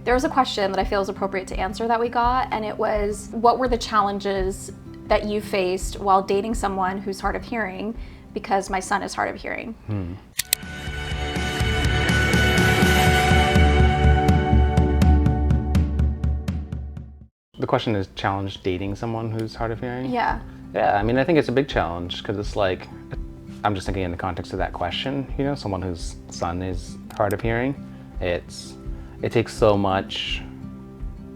There was a question that I feel is appropriate to answer that we got, and it was, what were the challenges that you faced while dating someone who's hard of hearing, because my son is hard of hearing? The question is, challenge dating someone who's hard of hearing? Yeah. Yeah, I mean, I think it's a big challenge because it's like, I'm just thinking in the context of that question, you know, someone whose son is hard of hearing, it takes so much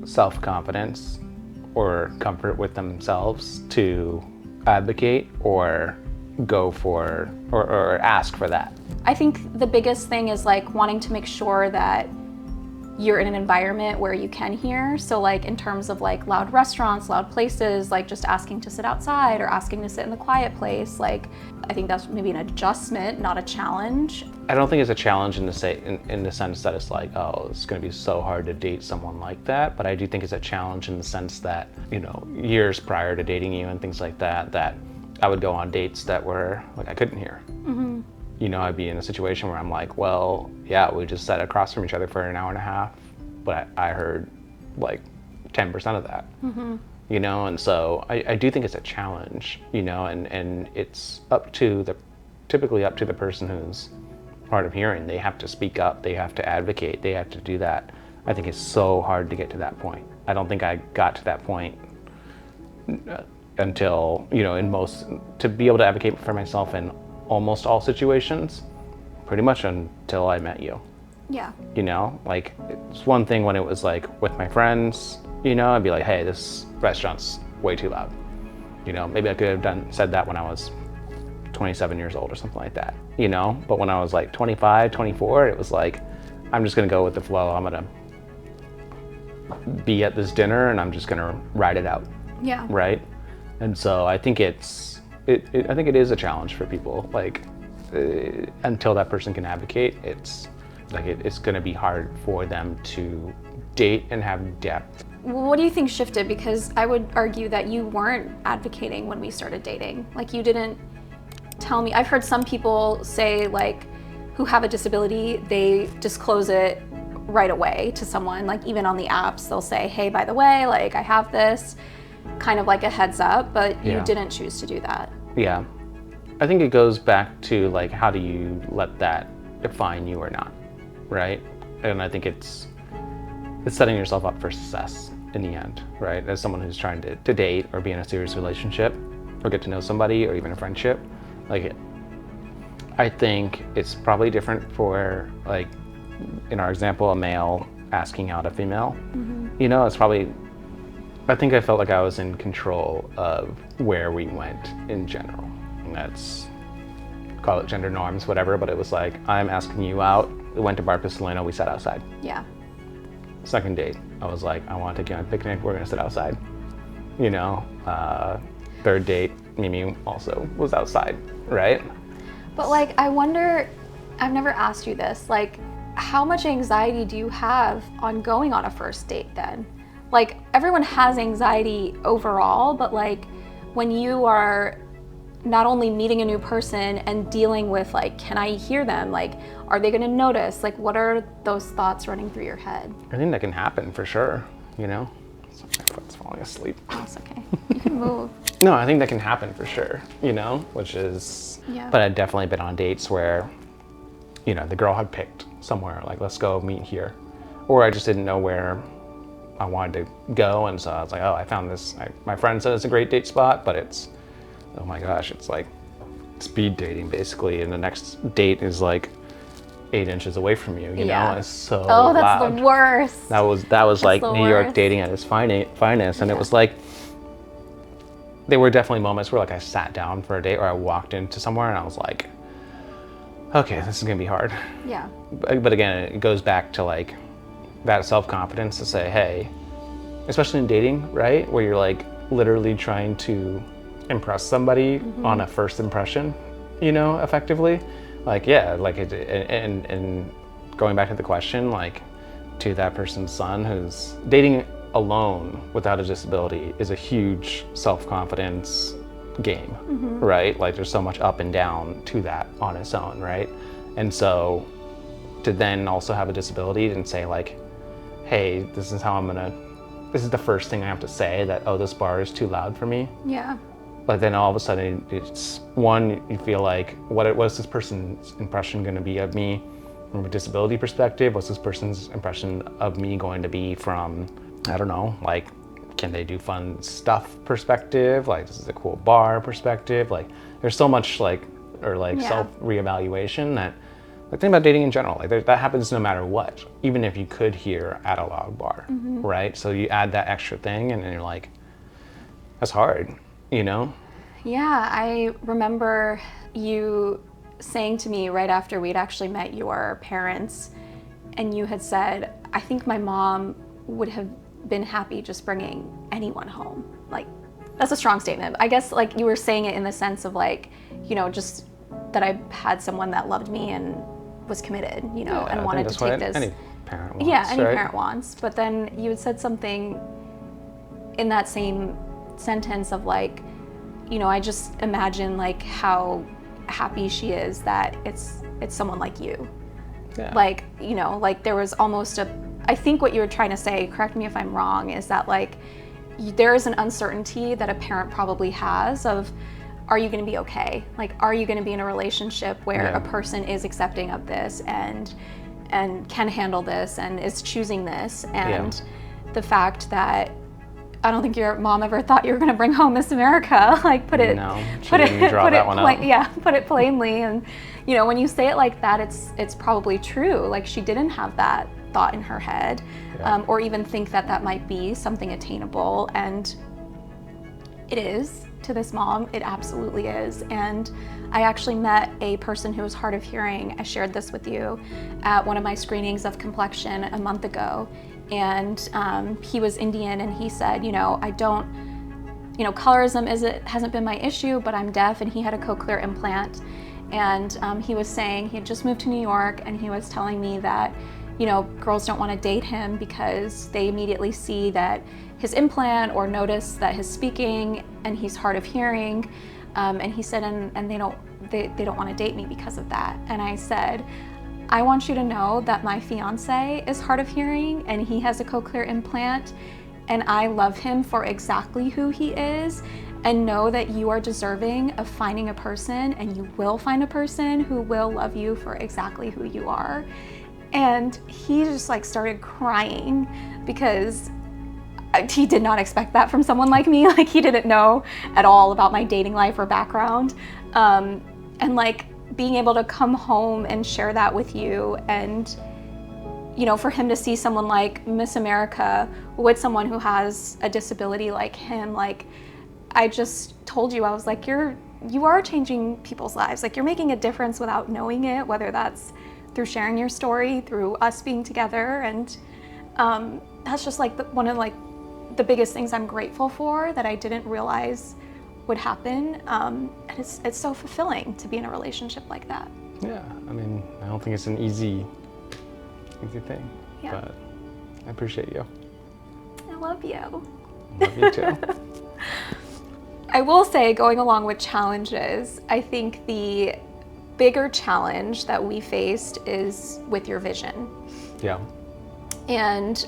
self-confidence or comfort with themselves to advocate or go for or ask for that. I think the biggest thing is like wanting to make sure that you're in an environment where you can hear. So like in terms of like loud restaurants, loud places, like just asking to sit outside or asking to sit in the quiet place, like I think that's maybe an adjustment, not a challenge. I don't think it's a challenge in the sense that it's like, oh, it's going to be so hard to date someone like that. But I do think it's a challenge in the sense that, you know, years prior to dating you and things like that, that I would go on dates that were like I couldn't hear. Mm-hmm. You know, I'd be in a situation where I'm like, well, yeah, we just sat across from each other for an hour and a half, but I heard like 10% of that. Mm-hmm. You know, and so I do think it's a challenge, you know, and it's typically up to the person who's hard of hearing. They have to speak up, they have to advocate, they have to do that. I think it's so hard to get to that point. I don't think I got to that point until, you know, to be able to advocate for myself in almost all situations, pretty much until I met you. Yeah. You know, like it's one thing when it was like with my friends, you know, I'd be like, hey, this restaurant's way too loud. You know, maybe I could have said that when I was 27 years old or something like that, you know? But when I was like 25, 24, it was like, I'm just gonna go with the flow. I'm gonna be at this dinner and I'm just gonna ride it out. Yeah. Right? And so I think I think it is a challenge for people. Like, until that person can advocate, it's gonna be hard for them to date and have depth. What do you think shifted? Because I would argue that you weren't advocating when we started dating. Like you didn't tell me. I've heard some people say like who have a disability, they disclose it right away to someone. Like even on the apps, they'll say, hey, by the way, like I have this, kind of like a heads up, but you didn't choose to do that. Yeah. I think it goes back to like, how do you let that define you or not, right? And I think it's setting yourself up for success in the end, right? As someone who's trying to date or be in a serious relationship or get to know somebody or even a friendship, like I think it's probably different for, like, in our example, a male asking out a female. Mm-hmm. You know, I think I felt like I was in control of where we went in general. And that's, call it gender norms, whatever, but it was like, I'm asking you out. We went to Bar Pistolino, we sat outside. Yeah. Second date, I was like, I want to take you on a picnic, we're gonna sit outside. You know, third date, Mimi also was outside, right? But like, I wonder, I've never asked you this, like, how much anxiety do you have on going on a first date then? Like, everyone has anxiety overall, but like, when you are not only meeting a new person and dealing with like, can I hear them? Like, are they gonna notice? Like, what are those thoughts running through your head? I think that can happen for sure, you know? So my foot's falling asleep. Oh, it's okay. You can move. No, I think that can happen for sure, you know? Which is, yeah. But I've definitely been on dates where, you know, the girl had picked somewhere, like, let's go meet here. Or I just didn't know where I wanted to go, and so I was like, oh, I found this. My friend said it's a great date spot, but it's, oh my gosh, it's like speed dating basically, and the next date is like 8 inches away from you, you know? It's so loud. That's the worst. That was like New York dating at its finest, and it was like, there were definitely moments where like I sat down for a date or I walked into somewhere and I was like, okay, this is gonna be hard. Yeah. But again, it goes back to like that self-confidence to say, hey, especially in dating, right? Where you're like literally trying to impress somebody on a first impression, you know, effectively. Like, yeah, like and going back to the question, like to that person's son who's dating alone without a disability is a huge self-confidence game, right? Like there's so much up and down to that on its own, right? And so to then also have a disability and say like, hey, this is the first thing I have to say, that, oh, this bar is too loud for me. Yeah. But then all of a sudden, it's one, you feel like, what's this person's impression going to be of me from a disability perspective? What's this person's impression of me going to be from, I don't know, like, can they do fun stuff perspective? Like, this is a cool bar perspective. Like, there's so much self-reevaluation that, like, think about dating in general. Like, that happens no matter what, even if you could hear at a loud bar, right? So you add that extra thing, and then you're like, that's hard, you know? Yeah, I remember you saying to me right after we'd actually met your parents, and you had said, I think my mom would have been happy just bringing anyone home. Like, that's a strong statement. I guess, like, you were saying it in the sense of, like, you know, just that I had someone that loved me and was committed, you know, and wanted to take this. Any parent wants, yeah, any right? parent wants. But then you had said something in that same sentence of, like, you know, I just imagine, like, how happy she is that it's someone like you. Yeah. Like, you know, like, there was almost I think what you were trying to say, correct me if I'm wrong, is that, like, there is an uncertainty that a parent probably has of, are you going to be okay? Like, are you going to be in a relationship where a person is accepting of this and can handle this and is choosing this? And the fact that I don't think your mom ever thought you were going to bring home Miss America. Like, put it plainly. And, you know, when you say it like that, it's probably true. Like, she didn't have that thought in her head, or even think that might be something attainable. And it is. To this mom, it absolutely is. And I actually met a person who was hard of hearing. I shared this with you at one of my screenings of Complexion a month ago. And he was Indian, and he said, you know, colorism hasn't been my issue, but I'm deaf, and he had a cochlear implant. And he was saying he had just moved to New York, and he was telling me that, you know, girls don't want to date him because they immediately see that his implant or notice that his speaking, and he's hard of hearing. And he said, and they don't want to date me because of that. And I said, I want you to know that my fiancé is hard of hearing, and he has a cochlear implant, and I love him for exactly who he is, and know that you are deserving of finding a person, and you will find a person who will love you for exactly who you are. And he just, like, started crying because he did not expect that from someone like me. Like, he didn't know at all about my dating life or background. And, like, being able to come home and share that with you, and, you know, for him to see someone like Miss America with someone who has a disability like him, like, I just told you, I was like, you are changing people's lives. Like, you're making a difference without knowing it, whether that's through sharing your story, through us being together. And that's just, like, one of, like, the biggest things I'm grateful for that I didn't realize would happen. And it's so fulfilling to be in a relationship like that. Yeah, I mean, I don't think it's an easy thing, but I appreciate you. I love you. I love you too. I will say, going along with challenges, I think the bigger challenge that we faced is with your vision. Yeah. And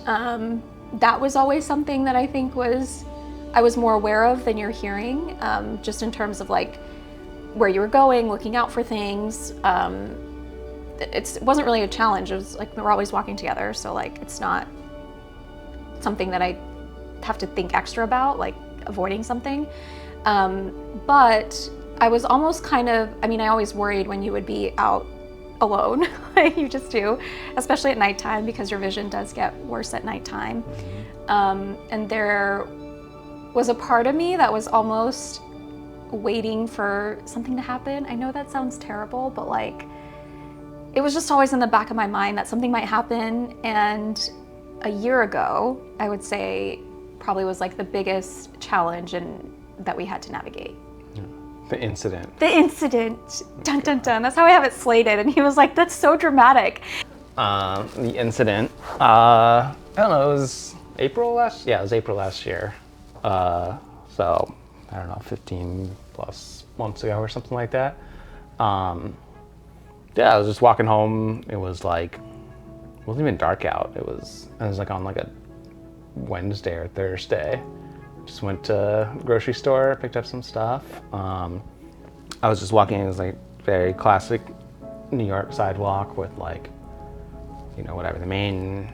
that was always something that I think I was more aware of than your hearing, just in terms of, like, where you were going, looking out for things. It wasn't really a challenge. It was like, we're always walking together, so, like, it's not something that I have to think extra about, like avoiding something. But I was almost kind of, I mean, I always worried when you would be out alone. You just do, especially at nighttime, because your vision does get worse at nighttime. And there was a part of me that was almost waiting for something to happen. I know that sounds terrible, but, like, it was just always in the back of my mind that something might happen. And a year ago, I would say, probably was, like, the biggest challenge that we had to navigate. The incident. Dun, dun, dun. That's how I have it slated. And he was like, that's so dramatic. The incident, I don't know, it was April last year. So, I don't know, 15 plus months ago or something like that. I was just walking home. It was like wasn't even dark out. It was like on like a Wednesday or Thursday. Just went to the grocery store, picked up some stuff. I was just walking. It was like very classic New York sidewalk with like, you know, whatever, the main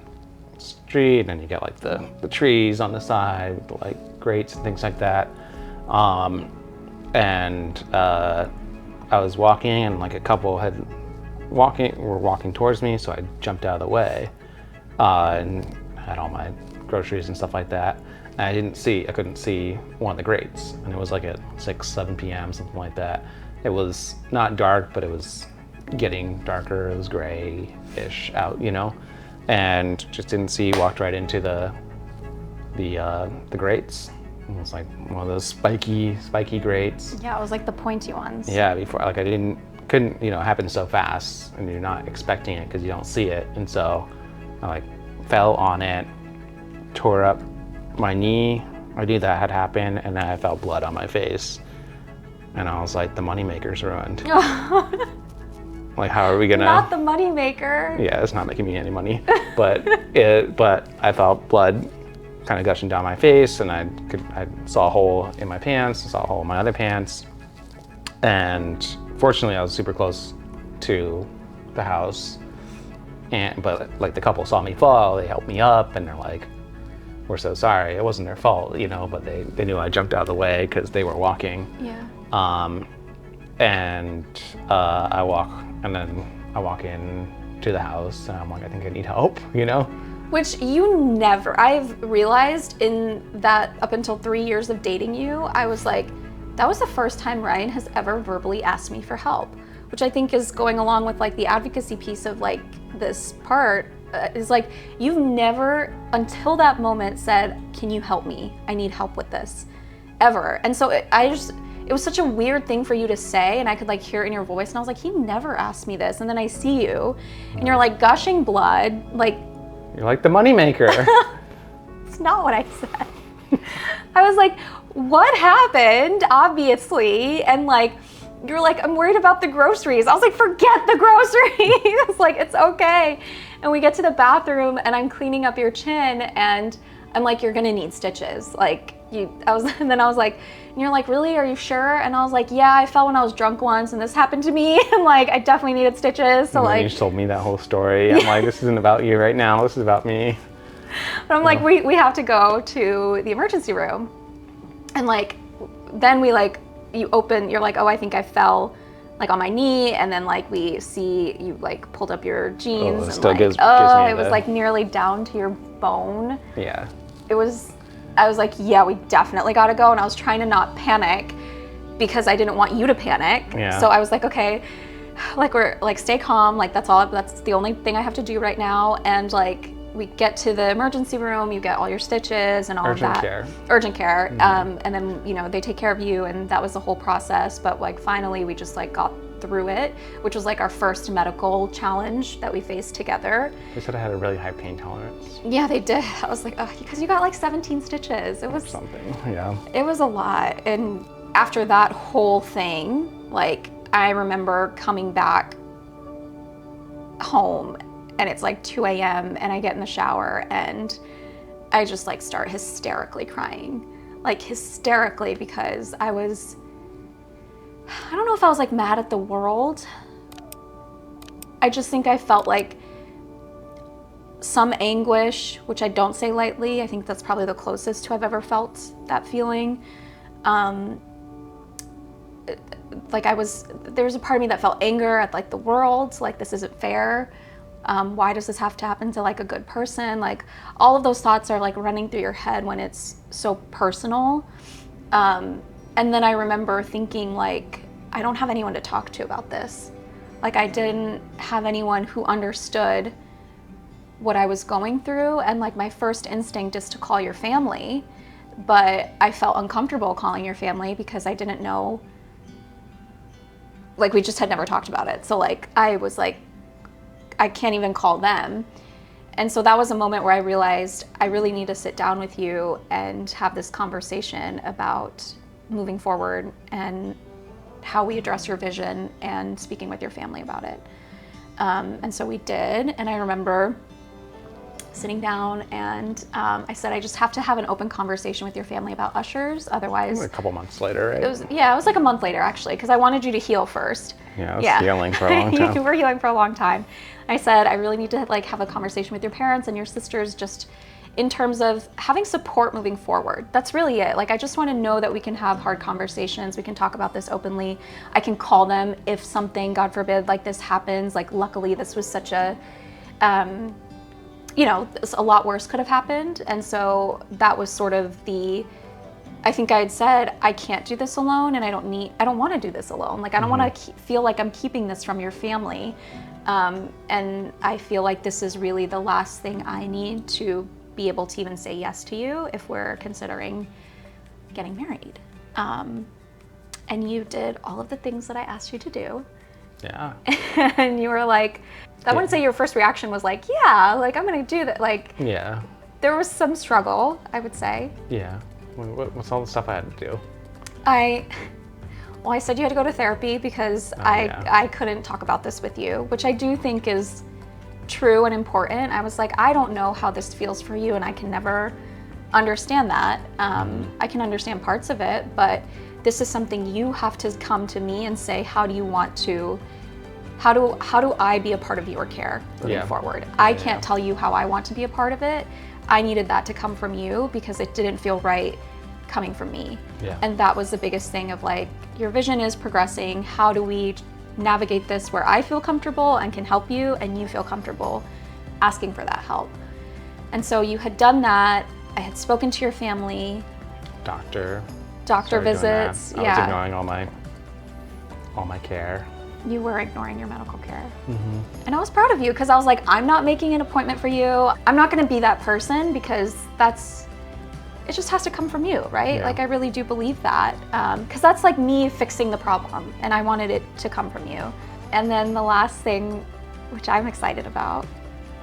street, and you get like the trees on the side with the, like, grates and things like that. I was walking, and like a couple were walking towards me, so I jumped out of the way and had all my groceries and stuff like that. And I couldn't see one of the grates, and it was like at 7 p.m., something like that. It was not dark, but it was getting darker. It was gray-ish out, you know, and just didn't see. Walked right into the grates. It was like one of those spiky grates. Yeah, it was like the pointy ones. Yeah, before, like, couldn't, you know, happen so fast, and you're not expecting it because you don't see it. And so I like fell on it, tore up my knee. I knew that had happened, and then I felt blood on my face. And I was like, the moneymaker's ruined. Like, how are we gonna? Not the moneymaker. Yeah, it's not making me any money. But I felt blood kind of gushing down my face, and I saw a hole in my pants, I saw a hole in my other pants. And fortunately, I was super close to the house. But like, the couple saw me fall, they helped me up, and they're like, "We're so sorry, it wasn't their fault," you know, but they knew I jumped out of the way because they were walking. Yeah. I walk in to the house, and I'm like, I think I need help, you know? Which I've realized in that up until 3 years of dating you, I was like, that was the first time Ryan has ever verbally asked me for help, which I think is going along with like the advocacy piece of like this part, is like, you've never until that moment said, "Can you help me? I need help with this," ever. And so it was such a weird thing for you to say, and I could like hear it in your voice, and I was like, he never asked me this. And then I see you, and you're like gushing blood, like, you're like the moneymaker. it's not what I said. I was like, what happened? Obviously. And like, you're like, I'm worried about the groceries. I was like, forget the groceries. It's like, it's okay. And we get to the bathroom, and I'm cleaning up your chin, and I'm like, you're gonna need stitches. Like, and then I was like, and you're like, really, are you sure? And I was like, yeah, I fell when I was drunk once, and this happened to me, and like, I definitely needed stitches. So like, you told me that whole story. I'm like, this isn't about you right now. This is about me. But I'm like, we have to go to the emergency room, and like, then we like, you're like, oh, I think I fell like on my knee, and then like we see you like pulled up your jeans, and like, gives me it was like nearly down to your bone. Yeah. I was like, yeah, we definitely gotta go. And I was trying to not panic because I didn't want you to panic. Yeah. So I was like, okay, like, we're like, stay calm. Like, that's the only thing I have to do right now. And like, we get to the emergency room, you get all your stitches and all of that. Urgent care. Mm-hmm. And then, you know, they take care of you, and that was the whole process. But like, finally we just like got through it, which was like our first medical challenge that we faced together. They said I had a really high pain tolerance. Yeah, they did. I was like, oh, because you got like 17 stitches. It was something, yeah. It was a lot. And after that whole thing, like, I remember coming back home, and it's like 2 a.m. and I get in the shower, and I just like start hysterically crying, like hysterically, because I don't know if I was like mad at the world. I just think I felt like some anguish, which I don't say lightly. I think that's probably the closest to I've ever felt that feeling. Like, there was a part of me that felt anger at like the world, like, this isn't fair. Why does this have to happen to like a good person? Like, all of those thoughts are like running through your head when it's so personal. And then I remember thinking, like, I don't have anyone to talk to about this. Like, I didn't have anyone who understood what I was going through. And like, my first instinct is to call your family, but I felt uncomfortable calling your family because I didn't know, like, we just had never talked about it. So like, I was like, I can't even call them. And so that was a moment where I realized I really need to sit down with you and have this conversation about moving forward and how we address your vision and speaking with your family about it. And so we did. And I remember sitting down, and I said, I just have to have an open conversation with your family about Ushers. Otherwise, A couple months later, right? it was like a month later, actually, because I wanted you to heal first. Yeah, I was healing for a long time. You were healing for a long time. I said, I really need to like have a conversation with your parents and your sisters, just in terms of having support moving forward. That's really it. Like, I just want to know that we can have hard conversations. We can talk about this openly. I can call them if something, God forbid, like this happens. Like, luckily, this was such a, you know, a lot worse could have happened. And so that was sort of the, I think I had said, I can't do this alone, and I don't want to do this alone. Like, I don't want to feel like I'm keeping this from your family. And I feel like this is really the last thing I need to be able to even say yes to you if we're considering getting married. And you did all of the things that I asked you to do. Yeah. And you were like, I wouldn't say your first reaction was like, yeah, like I'm gonna do that. Like, Yeah. there was some struggle, I would say. Yeah. What's all the stuff I had to do? Well, I said you had to go to therapy because I couldn't talk about this with you, which I do think is true and important. I was like, I don't know how this feels for you, and I can never understand that. I can understand parts of it, but this is something you have to come to me and say, how do you want to, how do I be a part of your care moving forward? I can't tell you how I want to be a part of it. I needed that to come from you because it didn't feel right coming from me. Yeah. And that was the biggest thing of like, your vision is progressing. How do we navigate this where I feel comfortable and can help you, and you feel comfortable asking for that help? And so you had done that. I had spoken to your family. Doctor Visits. I was ignoring all my care. You were ignoring your medical care. And I was proud of you because I was like, I'm not making an appointment for you. I'm not going to be that person because it just has to come from you, right? Yeah. Like, I really do believe that because that's like me fixing the problem, and I wanted it to come from you. And then the last thing, which I'm excited about.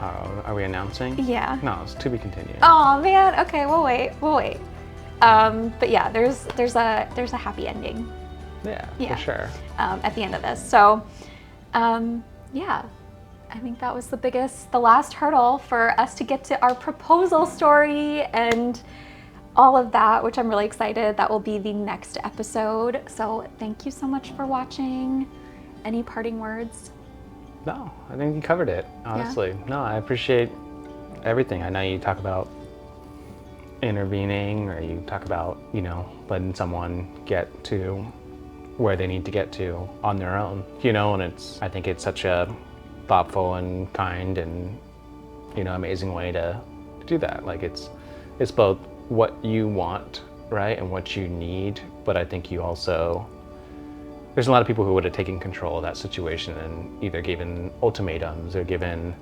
Are we announcing? Yeah. No, it's to be continued. Oh man, okay, we'll wait. But yeah, there's a happy ending. Yeah, for sure. At the end of this. So, yeah, I think that was the last hurdle for us to get to our proposal story and all of that, which I'm really excited. That will be the next episode. So thank you so much for watching. Any parting words? No, I think you covered it, honestly. Yeah. No, I appreciate everything. I know you talk about intervening, or you talk about, you know, letting someone get to where they need to get to on their own, you know, and I think it's such a thoughtful and kind and, you know, amazing way to do that. Like, it's both what you want, right, and what you need, but I think you also, there's a lot of people who would have taken control of that situation and either given ultimatums or given,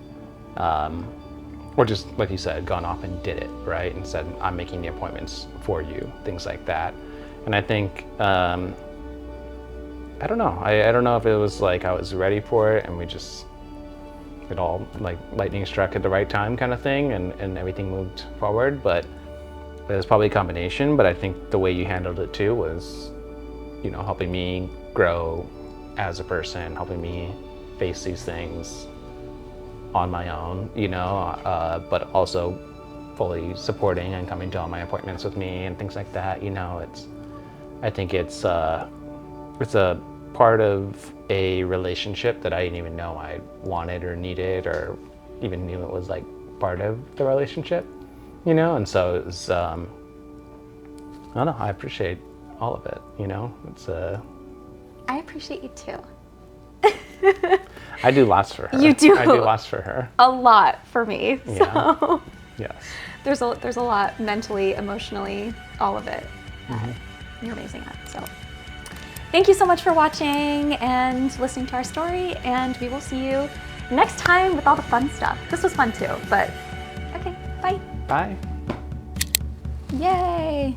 or just, like you said, gone off and did it, right, and said, I'm making the appointments for you, things like that. And I think, I don't know. I don't know if it was like I was ready for it and it all like lightning struck at the right time kind of thing, and everything moved forward, but it was probably a combination. But I think the way you handled it too was, you know, helping me grow as a person, helping me face these things on my own, you know, but also fully supporting and coming to all my appointments with me and things like that. You know, I think it's a part of a relationship that I didn't even know I wanted or needed, or even knew it was like part of the relationship, you know. And so it was, I don't know, I appreciate all of it, you know. I appreciate you too. I do lots for her. You do. I do lots for her. A lot for me. Yeah. So Yes. There's a lot mentally, emotionally, all of it. You're amazing at. So thank you so much for watching and listening to our story, and we will see you next time with all the fun stuff. This was fun too, but okay, bye. Bye. Yay.